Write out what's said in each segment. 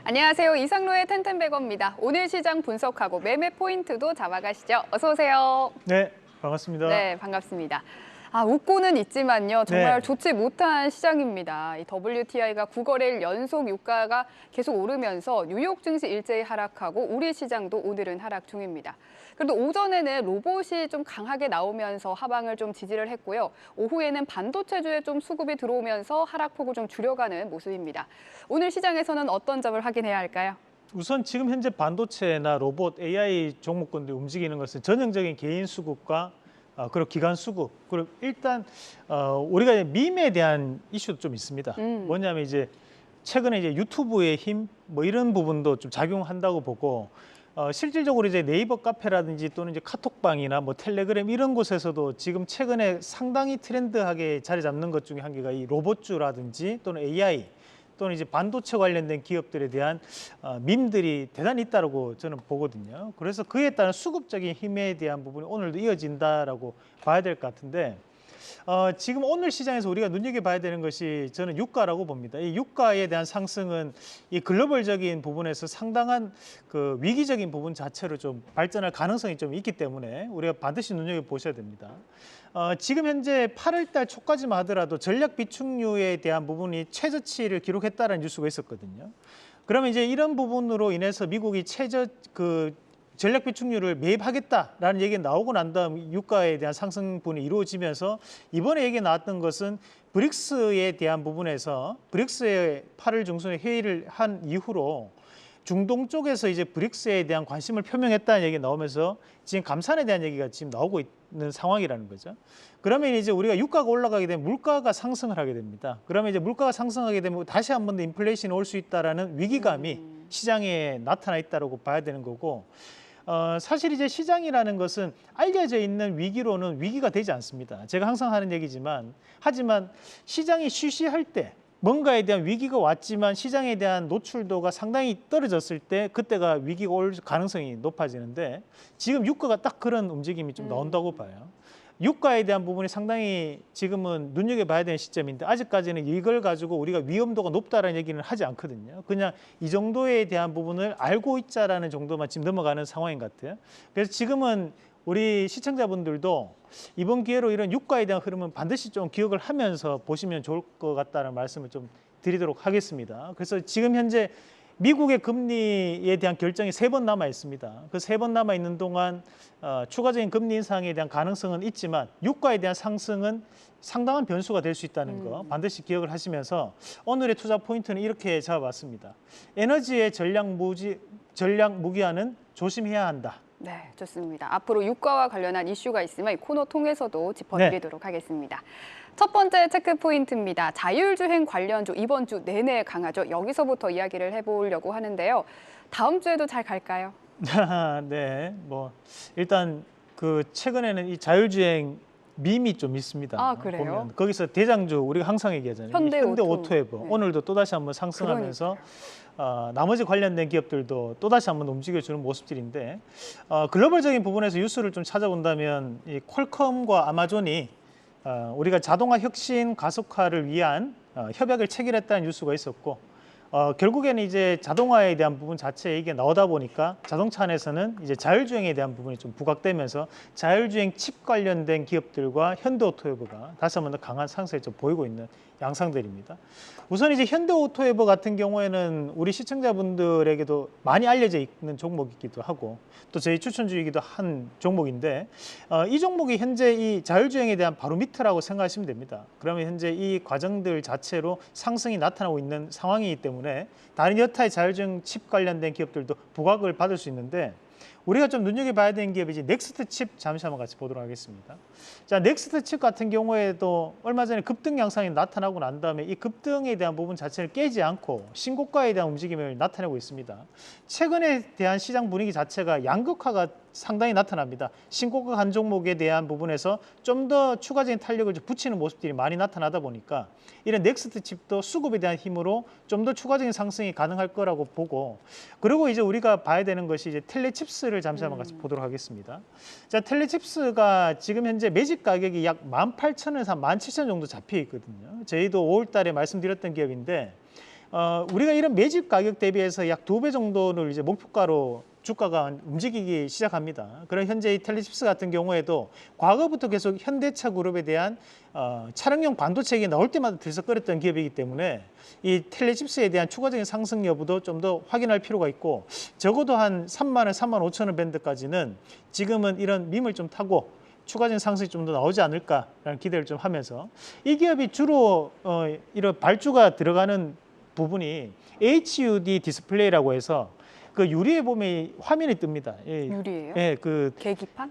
안녕하세요. 이상로의 텐텐베거입니다. 오늘 시장 분석하고 매매 포인트도 잡아가시죠. 어서 오세요. 네, 반갑습니다. 네, 반갑습니다. 웃고는 있지만요. 정말 네. 좋지 못한 시장입니다. 이 WTI가 9거래일 연속 유가가 계속 오르면서 뉴욕 증시 일제히 하락하고 우리 시장도 오늘은 하락 중입니다. 그래도 오전에는 로봇이 좀 강하게 나오면서 하방을 좀 지지를 했고요. 오후에는 반도체주에 좀 수급이 들어오면서 하락폭을 좀 줄여가는 모습입니다. 오늘 시장에서는 어떤 점을 확인해야 할까요? 우선 지금 현재 반도체나 로봇, AI 종목군들이 움직이는 것은 전형적인 개인 수급과 그리고 기관 수급, 그리고 일단 우리가 밈에 대한 이슈도 좀 있습니다. 뭐냐면 이제 최근에 이제 유튜브의 힘, 뭐 이런 부분도 좀 작용한다고 보고 실질적으로 이제 네이버 카페라든지 또는 이제 카톡방이나 뭐 텔레그램 이런 곳에서도 지금 최근에 상당히 트렌드하게 자리 잡는 것 중에 한 개가 이 로봇주라든지 또는 AI 또는 이제 반도체 관련된 기업들에 대한 밈들이 대단히 있다고 저는 보거든요. 그래서 그에 따른 수급적인 힘에 대한 부분이 오늘도 이어진다라고 봐야 될 것 같은데 지금 오늘 시장에서 우리가 눈여겨봐야 되는 것이 저는 유가라고 봅니다. 이 유가에 대한 상승은 이 글로벌적인 부분에서 상당한 그 위기적인 부분 자체로 좀 발전할 가능성이 좀 있기 때문에 우리가 반드시 눈여겨보셔야 됩니다. 지금 현재 8월 달 초까지만 하더라도 전략 비축률에 대한 부분이 최저치를 기록했다는 뉴스가 있었거든요. 그러면 이제 이런 부분으로 인해서 미국이 전략 비축률을 매입하겠다라는 얘기가 나오고 난 다음 유가에 대한 상승분이 이루어지면서 이번에 얘기 나왔던 것은 브릭스에 대한 부분에서 브릭스의 8월 중순에 회의를 한 이후로 중동 쪽에서 이제 브릭스에 대한 관심을 표명했다는 얘기가 나오면서 지금 감산에 대한 얘기가 지금 나오고 있는 상황이라는 거죠. 그러면 이제 우리가 유가가 올라가게 되면 물가가 상승을 하게 됩니다. 그러면 이제 물가가 상승하게 되면 다시 한 번 더 인플레이션이 올 수 있다라는 위기감이 시장에 나타나 있다고 봐야 되는 거고 사실 이제 시장이라는 것은 알려져 있는 위기로는 위기가 되지 않습니다. 제가 항상 하는 얘기지만 하지만 시장이 쉬쉬할 때 뭔가에 대한 위기가 왔지만 시장에 대한 노출도가 상당히 떨어졌을 때 그때가 위기가 올 가능성이 높아지는데 지금 유가가 딱 그런 움직임이 좀 나온다고 봐요. 유가에 대한 부분이 상당히 지금은 눈여겨봐야 되는 시점인데 아직까지는 이걸 가지고 우리가 위험도가 높다라는 얘기는 하지 않거든요. 그냥 이 정도에 대한 부분을 알고 있자라는 정도만 지금 넘어가는 상황인 것 같아요. 그래서 지금은 우리 시청자분들도 이번 기회로 이런 유가에 대한 흐름은 반드시 좀 기억을 하면서 보시면 좋을 것 같다는 말씀을 좀 드리도록 하겠습니다. 그래서 지금 현재 미국의 금리에 대한 결정이 3번 남아 있습니다. 그 3번 남아 있는 동안 추가적인 금리 인상에 대한 가능성은 있지만 유가에 대한 상승은 상당한 변수가 될 수 있다는 거 반드시 기억을 하시면서 오늘의 투자 포인트는 이렇게 잡아봤습니다. 에너지의 전략 무기화는 조심해야 한다. 네, 좋습니다. 앞으로 유가와 관련한 이슈가 있으면 이 코너 통해서도 짚어드리도록 하겠습니다. 첫 번째 체크 포인트입니다. 자율주행 관련주 이번 주 내내 강하죠. 여기서부터 이야기를 해보려고 하는데요. 다음 주에도 잘 갈까요? 네, 뭐 일단 그 최근에는 이 자율주행 밈이 좀 있습니다. 그래요? 보면 거기서 대장주 우리가 항상 얘기하잖아요. 현대오토웨버 네. 오늘도 또다시 한번 상승하면서 나머지 관련된 기업들도 또다시 한번 움직여주는 모습들인데 글로벌적인 부분에서 뉴스를 좀 찾아본다면 이 퀄컴과 아마존이 우리가 자동화 혁신 가속화를 위한 협약을 체결했다는 뉴스가 있었고 결국에는 이제 자동화에 대한 부분 자체 이게 나오다 보니까 자동차 안에서는 이제 자율주행에 대한 부분이 좀 부각되면서 자율주행 칩 관련된 기업들과 현대오토웨버가 다시 한번 더 강한 상승을 좀 보이고 있는 양상들입니다. 우선 이제 현대오토웨버 같은 경우에는 우리 시청자분들에게도 많이 알려져 있는 종목이기도 하고 또 저희 추천주이기도 한 종목인데 이 종목이 현재 이 자율주행에 대한 바로 밑이라고 생각하시면 됩니다. 그러면 현재 이 과정들 자체로 상승이 나타나고 있는 상황이기 때문에 다른 여타의 자율주행 칩 관련된 기업들도 부각을 받을 수 있는데 우리가 좀 눈여겨봐야 되는 기업이 이제 넥스트 칩 잠시 한번 같이 보도록 하겠습니다. 자, 넥스트 칩 같은 경우에도 얼마 전에 급등 양상이 나타나고 난 다음에 이 급등에 대한 부분 자체를 깨지 않고 신고가에 대한 움직임을 나타내고 있습니다. 최근에 대한 시장 분위기 자체가 양극화가 상당히 나타납니다. 신고가 한 종목에 대한 부분에서 좀 더 추가적인 탄력을 붙이는 모습들이 많이 나타나다 보니까 이런 넥스트 칩도 수급에 대한 힘으로 좀 더 추가적인 상승이 가능할 거라고 보고 그리고 이제 우리가 봐야 되는 것이 이제 텔레칩스를 잠시 한번 같이 보도록 하겠습니다. 자, 텔레칩스가 지금 현재 매집 가격이 약 18,000원에서 17,000원 정도 잡혀 있거든요. 저희도 5월 달에 말씀드렸던 기업인데 우리가 이런 매집 가격 대비해서 약 2배 정도를 이제 목표가로 주가가 움직이기 시작합니다. 그런 현재 이 텔레칩스 같은 경우에도 과거부터 계속 현대차 그룹에 대한 차량용 반도체가 나올 때마다 들썩거렸던 기업이기 때문에 이 텔레칩스에 대한 추가적인 상승 여부도 좀 더 확인할 필요가 있고 적어도 한 3만 원, 3만 5천 원 밴드까지는 지금은 이런 밈을 좀 타고 추가적인 상승이 좀 더 나오지 않을까라는 기대를 좀 하면서 이 기업이 주로 이런 발주가 들어가는 부분이 HUD 디스플레이라고 해서 그 유리에 보면 화면이 뜹니다. 유리예요? 예, 그 계기판?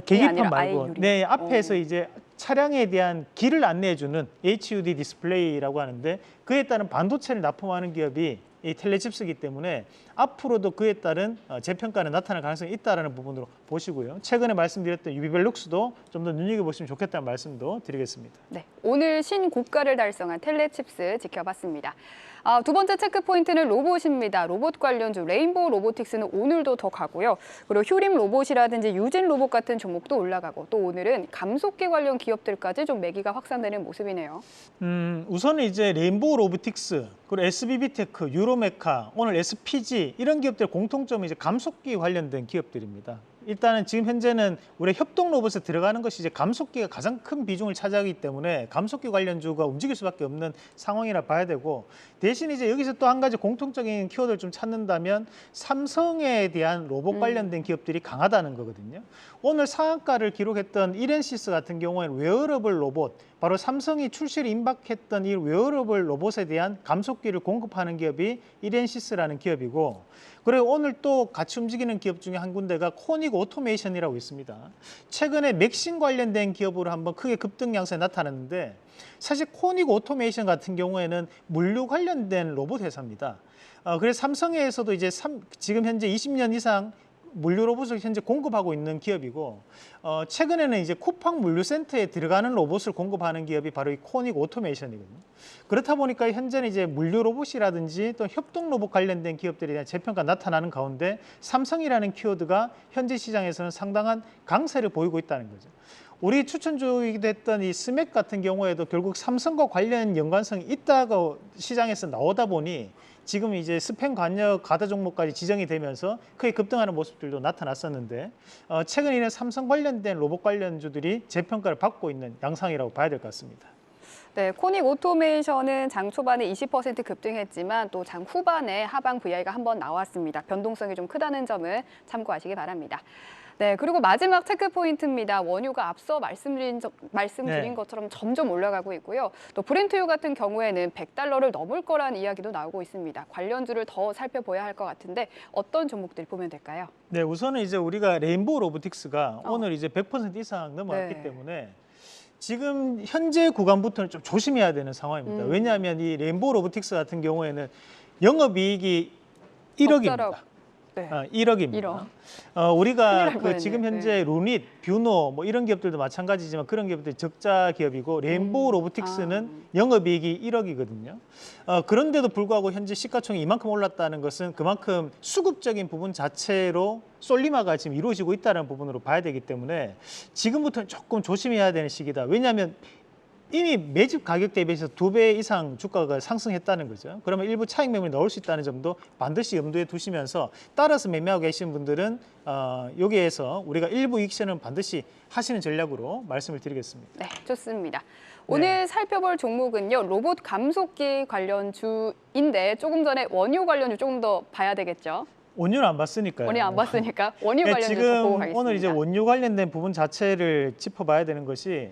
계기판 아니라 아예 말고 유리? 네, 앞에서 이제 차량에 대한 길을 안내해 주는 HUD 디스플레이라고 하는데 그에 따른 반도체를 납품하는 기업이 이 텔레칩스이기 때문에 앞으로도 그에 따른 재평가는 나타날 가능성이 있다는 부분으로 보시고요. 최근에 말씀드렸던 유비벨룩스도 좀 더 눈여겨보시면 좋겠다는 말씀도 드리겠습니다. 네, 오늘 신고가를 달성한 텔레칩스 지켜봤습니다. 두 번째 체크 포인트는 로봇입니다. 로봇 관련주 레인보우 로보틱스는 오늘도 더 가고요. 그리고 휴림 로봇이라든지 유진 로봇 같은 종목도 올라가고 또 오늘은 감속기 관련 기업들까지 좀 매기가 확산되는 모습이네요. 우선은 이제 레인보우 로보틱스, 그리고 SBB테크, 유로메카, 오늘 SPG 이런 기업들 공통점은 이제 감속기 관련된 기업들입니다. 일단은 지금 현재는 우리 협동 로봇에 들어가는 것이 이제 감속기가 가장 큰 비중을 차지하기 때문에 감속기 관련주가 움직일 수밖에 없는 상황이라 봐야 되고 대신 이제 여기서 또 한 가지 공통적인 키워드를 좀 찾는다면 삼성에 대한 로봇 관련된 기업들이 강하다는 거거든요. 오늘 상한가를 기록했던 이렌시스 같은 경우에는 웨어러블 로봇, 바로 삼성이 출시를 임박했던 이 웨어러블 로봇에 대한 감속기를 공급하는 기업이 이렌시스라는 기업이고 그리고 오늘 또 같이 움직이는 기업 중에 한 군데가 코닉 오토메이션이라고 있습니다. 최근에 맥신 관련된 기업으로 한번 크게 급등 양상이 나타났는데 사실 코닉 오토메이션 같은 경우에는 물류 관련된 로봇 회사입니다. 그래서 삼성에서도 이제 지금 현재 20년 이상 물류 로봇을 현재 공급하고 있는 기업이고 최근에는 이제 쿠팡 물류센터에 들어가는 로봇을 공급하는 기업이 바로 이 코닉 오토메이션이거든요. 그렇다 보니까 현재는 이제 물류 로봇이라든지 또 협동 로봇 관련된 기업들에 대한 재평가 나타나는 가운데 삼성이라는 키워드가 현재 시장에서는 상당한 강세를 보이고 있다는 거죠. 우리 추천주이기도 했던 이 스맥 같은 경우에도 결국 삼성과 관련 연관성이 있다고 시장에서 나오다 보니 지금 이제 스팸 관여 가다 종목까지 지정이 되면서 크게 급등하는 모습들도 나타났었는데 최근에는 삼성 관련된 로봇 관련주들이 재평가를 받고 있는 양상이라고 봐야 될 것 같습니다. 네, 코닉 오토메이션은 장 초반에 20% 급등했지만 또 장 후반에 하방 VI가 한번 나왔습니다. 변동성이 좀 크다는 점을 참고하시기 바랍니다. 네, 그리고 마지막 체크 포인트입니다. 원유가 앞서 말씀드린 네. 것처럼 점점 올라가고 있고요. 또 브렌트유 같은 경우에는 $100를 넘을 거란 이야기도 나오고 있습니다. 관련주를 더 살펴봐야 할 것 같은데 어떤 종목들 보면 될까요? 네, 우선은 이제 우리가 레인보우 로보틱스가 오늘 이제 100% 이상 넘어갔기 네. 때문에 지금 현재 구간부터는 좀 조심해야 되는 상황입니다. 왜냐하면 이 레인보우 로보틱스 같은 경우에는 영업이익이 1억입니다. 네. 1억입니다. 1억. 우리가 큰일 날 지금 뻔했네. 현재 루닛, 뷰노 뭐 이런 기업들도 마찬가지지만 그런 기업들이 적자 기업이고 레인보우 로보틱스는 영업이익이 1억이거든요. 그런데도 불구하고 현재 시가총이 이만큼 올랐다는 것은 그만큼 수급적인 부분 자체로 솔리마가 지금 이루어지고 있다는 부분으로 봐야 되기 때문에 지금부터는 조금 조심해야 되는 시기다. 왜냐하면 이미 매집 가격 대비해서 2배 이상 주가가 상승했다는 거죠. 그러면 일부 차익 매물이 나올 수 있다는 점도 반드시 염두에 두시면서 따라서 매매하고 계시는 분들은 여기에서 우리가 일부 익션은 반드시 하시는 전략으로 말씀을 드리겠습니다. 네, 좋습니다. 오늘 살펴볼 종목은요. 로봇 감속기 관련주인데 조금 전에 원유 관련주 조금 더 봐야 되겠죠. 원유는 안 봤으니까요. 원유 안 봤으니까 원유 네, 관련주 더 보고 지금 가겠습니다. 오늘 이제 원유 관련된 부분 자체를 짚어봐야 되는 것이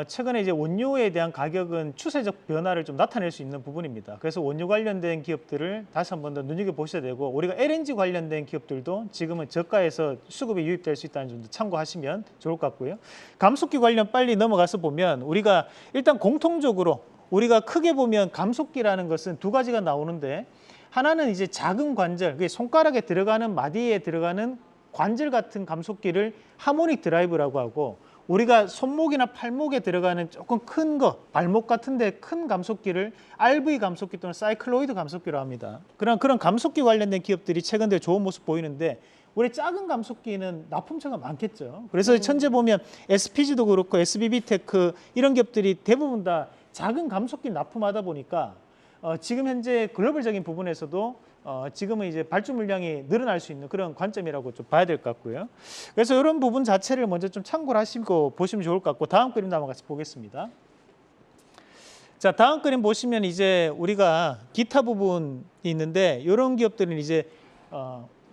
최근에 이제 원유에 대한 가격은 추세적 변화를 좀 나타낼 수 있는 부분입니다. 그래서 원유 관련된 기업들을 다시 한 번 더 눈여겨 보셔야 되고 우리가 LNG 관련된 기업들도 지금은 저가에서 수급이 유입될 수 있다는 점도 참고하시면 좋을 것 같고요. 감속기 관련 빨리 넘어가서 보면 우리가 일단 공통적으로 우리가 크게 보면 감속기라는 것은 두 가지가 나오는데 하나는 이제 작은 관절, 그게 손가락에 들어가는 마디에 들어가는 관절 같은 감속기를 하모닉 드라이브라고 하고 우리가 손목이나 팔목에 들어가는 조금 큰 거, 발목 같은 데 큰 감속기를 RV 감속기 또는 사이클로이드 감속기로 합니다. 그런 감속기 관련된 기업들이 최근 들어 좋은 모습 보이는데 우리 작은 감속기는 납품처가 많겠죠. 그래서 현재 보면 SPG도 그렇고 SBB테크 이런 기업들이 대부분 다 작은 감속기 납품하다 보니까 지금 현재 글로벌적인 부분에서도 지금은 이제 발주 물량이 늘어날 수 있는 그런 관점이라고 좀 봐야 될 것 같고요. 그래서 이런 부분 자체를 먼저 좀 참고를 하시고 보시면 좋을 것 같고, 다음 그림도 한번 같이 보겠습니다. 자, 다음 그림 보시면 이제 우리가 기타 부분이 있는데, 이런 기업들은 이제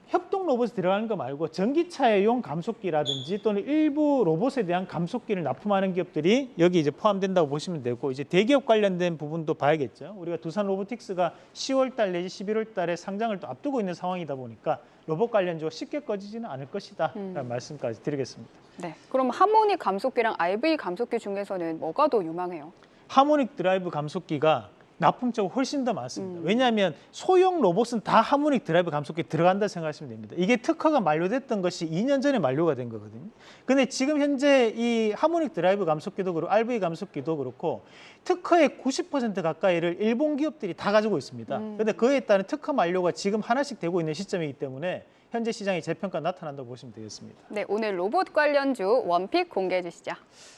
협동 로봇이 들어가는 거 말고 전기차용 감속기라든지 또는 일부 로봇에 대한 감속기를 납품하는 기업들이 여기 이제 포함된다고 보시면 되고, 이제 대기업 관련된 부분도 봐야겠죠. 우리가 두산 로보틱스가 10월 달 내지 11월 달에 상장을 또 앞두고 있는 상황이다 보니까 로봇 관련주가 쉽게 꺼지지는 않을 것이다 라는 말씀까지 드리겠습니다. 네. 그럼 하모닉 감속기랑 RV 감속기 중에서는 뭐가 더 유망해요? 하모닉 드라이브 감속기가 납품적으로 훨씬 더 많습니다. 왜냐하면 소형 로봇은 다 하모닉 드라이브 감속기 들어간다 생각하시면 됩니다. 이게 특허가 만료됐던 것이 2년 전에 만료가 된 거거든요. 근데 지금 현재 이 하모닉 드라이브 감속기도 그렇고 RV 감속기도 그렇고 특허의 90% 가까이를 일본 기업들이 다 가지고 있습니다. 근데 그에 따른 특허 만료가 지금 하나씩 되고 있는 시점이기 때문에 현재 시장의 재평가 나타난다고 보시면 되겠습니다. 네, 오늘 로봇 관련주 원픽 공개해 주시죠.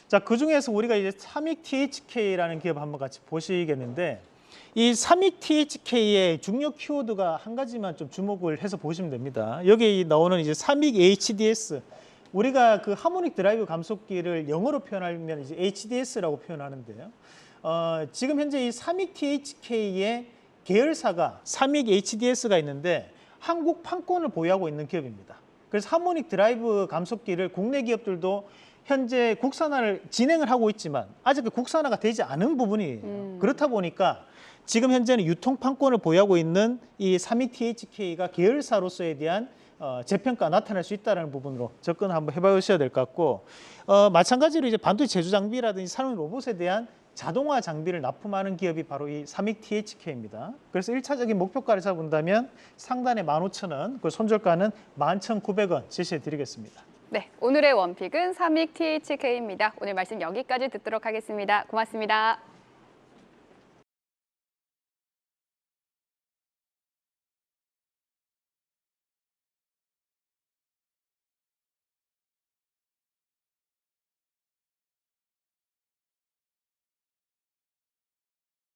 자, 그중에서 우리가 이제 삼익 THK라는 기업 한번 같이 보시겠는데, 이 삼익 THK의 중요 키워드가 한 가지만 좀 주목을 해서 보시면 됩니다. 여기 나오는 이제 삼익 HDS, 우리가 그 하모닉 드라이브 감속기를 영어로 표현하면 이제 HDS라고 표현하는데요. 지금 현재 이 삼익 THK의 계열사가 삼익 HDS가 있는데 한국 판권을 보유하고 있는 기업입니다. 그래서 하모닉 드라이브 감속기를 국내 기업들도 현재 국산화를 진행을 하고 있지만 아직 국산화가 되지 않은 부분이에요. 그렇다 보니까 지금 현재는 유통 판권을 보유하고 있는 이 삼익 THK가 계열사로서에 대한 재평가 나타날 수 있다는 부분으로 접근을 한번 해보셔야 될 것 같고, 마찬가지로 이제 반도체 제조 장비라든지 산업 로봇에 대한 자동화 장비를 납품하는 기업이 바로 이 삼익 THK입니다. 그래서 1차적인 목표가를 잡은다면 상단에 15,000원, 그 손절가는 11,900원 제시해 드리겠습니다. 네, 오늘의 원픽은 삼익 THK입니다. 오늘 말씀 여기까지 듣도록 하겠습니다. 고맙습니다.